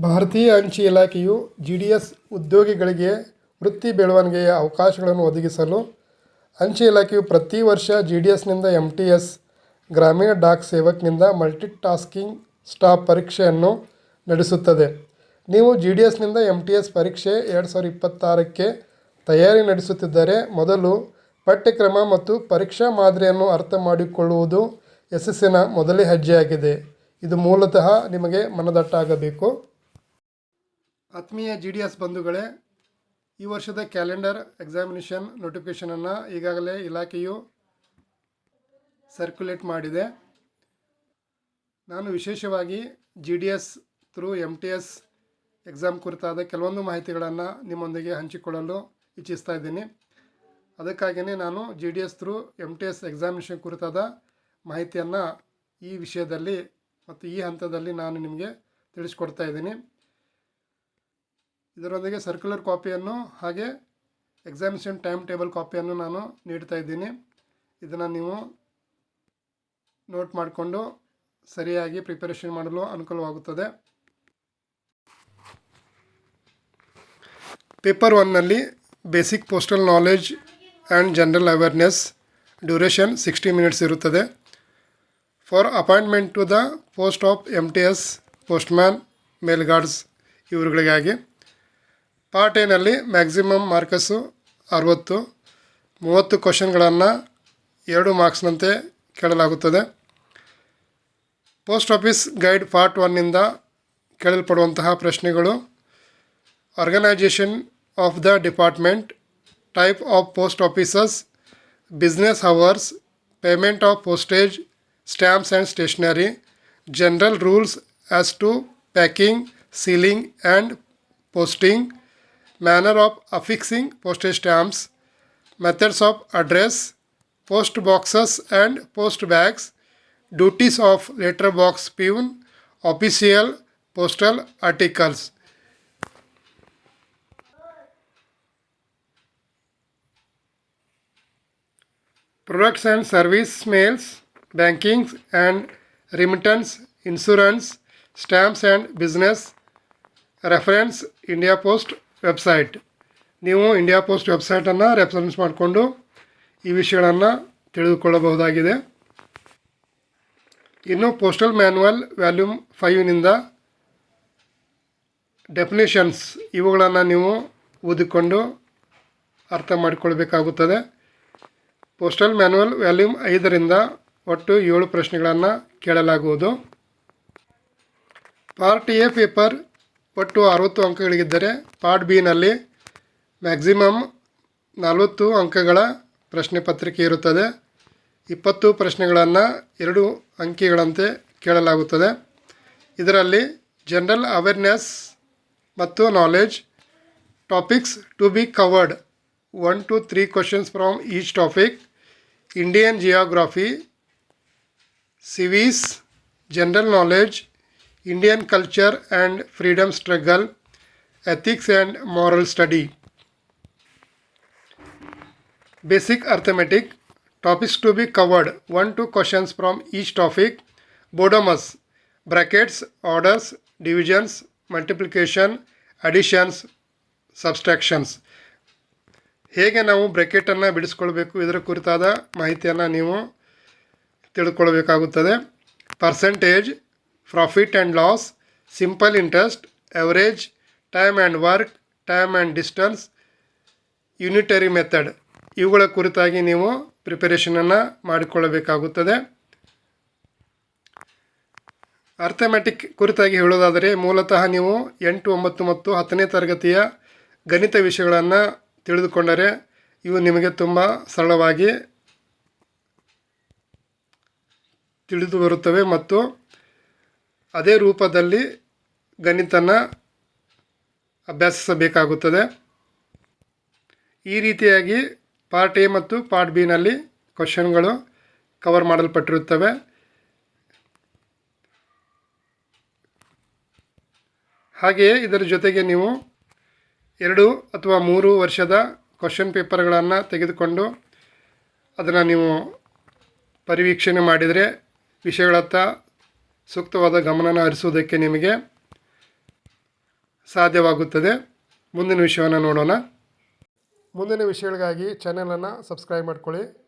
ಭಾರತೀಯ ಅಂಚೆ ಇಲಾಖೆಯು ಜಿ.ಡಿ.ಎಸ್ ಉದ್ಯೋಗಿಗಳಿಗೆ ವೃತ್ತಿ ಬೆಳವಣಿಗೆಯ ಅವಕಾಶಗಳನ್ನು ಒದಗಿಸಲು ಅಂಚೆ ಇಲಾಖೆಯು ಪ್ರತಿ ವರ್ಷ ಜಿ.ಡಿ.ಎಸ್ನಿಂದ ಎಂ.ಟಿ.ಎಸ್ ಗ್ರಾಮೀಣ ಡಾಕ್ ಸೇವಕ್ನಿಂದ ಮಲ್ಟಿಟಾಸ್ಕಿಂಗ್ ಸ್ಟಾಫ್ ಪರೀಕ್ಷೆಯನ್ನು ನಡೆಸುತ್ತದೆ. ನೀವು ಜಿ.ಡಿ.ಎಸ್ನಿಂದ ಎಂ.ಟಿ.ಎಸ್ ಪರೀಕ್ಷೆ 2026ಕ್ಕೆ ತಯಾರಿ ನಡೆಸುತ್ತಿದ್ದರೆ ಮೊದಲು ಪಠ್ಯಕ್ರಮ ಮತ್ತು ಪರೀಕ್ಷಾ ಮಾದರಿಯನ್ನು ಅರ್ಥ ಮಾಡಿಕೊಳ್ಳುವುದು ಯಶಸ್ಸಿನ ಮೊದಲ ಹೆಜ್ಜೆಯಾಗಿದೆ. ಇದು ಮೂಲತಃ ನಿಮಗೆ ಮನದಟ್ಟಾಗಬೇಕು. ಆತ್ಮೀಯ ಜಿ.ಡಿ.ಎಸ್ ಬಂಧುಗಳೇ, ಈ ವರ್ಷದ ಕ್ಯಾಲೆಂಡರ್ ಎಕ್ಸಾಮಿನೇಷನ್ ನೋಟಿಫಿಕೇಷನನ್ನು ಈಗಾಗಲೇ ಇಲಾಖೆಯು ಸರ್ಕ್ಯುಲೇಟ್ ಮಾಡಿದೆ. ನಾನು ವಿಶೇಷವಾಗಿ ಜಿ.ಡಿ.ಎಸ್ ಥ್ರೂ ಎಂ.ಟಿ.ಎಸ್ ಎಕ್ಸಾಮ್ ಕುರಿತಾದ ಕೆಲವೊಂದು ಮಾಹಿತಿಗಳನ್ನು ನಿಮ್ಮೊಂದಿಗೆ ಹಂಚಿಕೊಳ್ಳಲು ಇಚ್ಛಿಸ್ತಾ ಇದ್ದೀನಿ. ಅದಕ್ಕಾಗಿಯೇ ನಾನು ಜಿ.ಡಿ.ಎಸ್ ಥ್ರೂ ಎಂ.ಟಿ.ಎಸ್ ಎಕ್ಸಾಮಿನೇಷನ್ ಕುರಿತಾದ ಮಾಹಿತಿಯನ್ನು ಈ ವಿಷಯದಲ್ಲಿ ಮತ್ತು ಈ ಹಂತದಲ್ಲಿ ನಾನು ನಿಮಗೆ ತಿಳಿಸ್ಕೊಡ್ತಾ ಇದ್ದೀನಿ. ಇದರೊಂದಿಗೆ ಸರ್ಕ್ಯುಲರ್ ಕಾಪಿಯನ್ನು ಹಾಗೆ ಎಕ್ಸಾಮಿನೇಷನ್ ಟೈಮ್ ಟೇಬಲ್ ಕಾಪಿಯನ್ನು ನಾನು ನೀಡ್ತಾ ಇದ್ದೀನಿ. ಇದನ್ನು ನೀವು ನೋಟ್ ಮಾಡಿಕೊಂಡು ಸರಿಯಾಗಿ ಪ್ರಿಪರೇಷನ್ ಮಾಡಲು ಅನುಕೂಲವಾಗುತ್ತದೆ. ಪೇಪರ್ 1ನಲ್ಲಿ basic postal knowledge and general awareness, duration 60 minutes ಇರುತ್ತದೆ. For appointment to the post of MTS postman, mail guards ಇವರುಗಳಿಗಾಗಿ. ಪಾರ್ಟ್ ಎನಲ್ಲಿ ಮ್ಯಾಕ್ಸಿಮಮ್ ಮಾರ್ಕಸ್ಸು 60, 30 ಕ್ವಶನ್ಗಳನ್ನು 2 ಮಾರ್ಕ್ಸ್ನಂತೆ ಕೇಳಲಾಗುತ್ತದೆ. ಪೋಸ್ಟ್ ಆಫೀಸ್ ಗೈಡ್ ಪಾರ್ಟ್ 1ನಿಂದ ಕೇಳಲ್ಪಡುವಂತಹ ಪ್ರಶ್ನೆಗಳು: organisation of the department, type of post offices, business hours, payment of postage, stamps and stationery, general rules as to packing, sealing and posting, manner of affixing postage stamps, methods of address, post boxes and post bags, duties of letter box peon, official postal articles. Products and service mails, banking and remittance, insurance, stamps and business. Reference India post website. ನೀವು India post ವೆಬ್ಸೈಟನ್ನು reference ಮಾಡಿಕೊಂಡು ಈ ವಿಷಯಗಳನ್ನು ತಿಳಿದುಕೊಳ್ಳಬಹುದಾಗಿದೆ. ಇನ್ನು postal manual volume 5ನಿಂದ definitions ಇವುಗಳನ್ನು ನೀವು ಓದಿಕೊಂಡು ಅರ್ಥ ಮಾಡಿಕೊಳ್ಬೇಕಾಗುತ್ತದೆ. Postal manual volume 5ರಿಂದ ಒಟ್ಟು 7 ಪ್ರಶ್ನೆಗಳನ್ನು ಕೇಳಲಾಗುವುದು. ಪಾರ್ಟ್ ಎ ಪೇಪರ್ ಒಟ್ಟು 60 ಅಂಕಗಳಿಗಿದ್ದರೆ ಪಾರ್ಟ್ ಬಿನಲ್ಲಿ ಮ್ಯಾಕ್ಸಿಮಮ್ 40 ಅಂಕಗಳ ಪ್ರಶ್ನೆ ಪತ್ರಿಕೆ ಇರುತ್ತದೆ. 20 ಪ್ರಶ್ನೆಗಳನ್ನು 2 ಅಂಕಿಗಳಂತೆ ಕೇಳಲಾಗುತ್ತದೆ. ಇದರಲ್ಲಿ ಜನರಲ್ ಅವೇರ್ನೆಸ್ ಮತ್ತು knowledge topics to be covered 1 to 3 questions from each topic, Indian geography, ಸಿವೀಸ್, general knowledge, Indian culture and freedom struggle, ethics and moral study. Basic arithmetic topics to be covered 1 to 2 questions from each topic. Bodomus, brackets, orders, divisions, multiplication, additions, subtractions. ಹೇಗೆ ನಾವು ಬ್ರ್ಯಾಕೆಟನ್ನು ಬಿಡಿಸ್ಕೊಳ್ಬೇಕು ಇದರ ಕುರಿತಾದ ಮಾಹಿತಿಯನ್ನು ನೀವು ತಿಳ್ಕೊಳ್ಬೇಕಾಗುತ್ತದೆ. Percentage, profit and loss, simple interest, average, time and work, time and distance, unitary method ಇವುಗಳ ಕುರಿತಾಗಿ ನೀವು ಪ್ರಿಪರೇಷನನ್ನು ಮಾಡಿಕೊಳ್ಳಬೇಕಾಗುತ್ತದೆ. ಅರ್ಥಮೆಟಿಕ್ ಕುರಿತಾಗಿ ಹೇಳೋದಾದರೆ ಮೂಲತಃ ನೀವು 8, 9 ಮತ್ತು 10ನೇ ತರಗತಿಯ ಗಣಿತ ವಿಷಯಗಳನ್ನು ತಿಳಿದುಕೊಂಡರೆ ಇವು ನಿಮಗೆ ತುಂಬ ಸರಳವಾಗಿ ತಿಳಿದು ಬರುತ್ತವೆ ಮತ್ತು ಅದೇ ರೂಪದಲ್ಲಿ ಗಣಿತನ ಅಭ್ಯಾಸಿಸಬೇಕಾಗುತ್ತದೆ. ಈ ರೀತಿಯಾಗಿ ಪಾರ್ಟ್ ಎ ಮತ್ತು ಪಾರ್ಟ್ ಬಿನಲ್ಲಿ ಕ್ವಶನ್ಗಳು ಕವರ್ ಮಾಡಲ್ಪಟ್ಟಿರುತ್ತವೆ. ಹಾಗೆಯೇ ಇದರ ಜೊತೆಗೆ ನೀವು 2 ಅಥವಾ 3 ವರ್ಷದ ಕ್ವಶನ್ ಪೇಪರ್ಗಳನ್ನು ತೆಗೆದುಕೊಂಡು ಅದನ್ನು ನೀವು ಪರಿವೀಕ್ಷಣೆ ಮಾಡಿದರೆ ವಿಷಯಗಳತ್ತ ಸೂಕ್ತವಾದ ಗಮನನ ಹರಿಸುವುದಕ್ಕೆ ನಿಮಗೆ ಸಾಧ್ಯವಾಗುತ್ತದೆ. ಮುಂದಿನ ವಿಷಯವನ್ನು ನೋಡೋಣ. ಮುಂದಿನ ವಿಷಯಗಳಿಗಾಗಿ ಚಾನಲನ್ನು ಸಬ್ಸ್ಕ್ರೈಬ್ ಮಾಡ್ಕೊಳ್ಳಿ.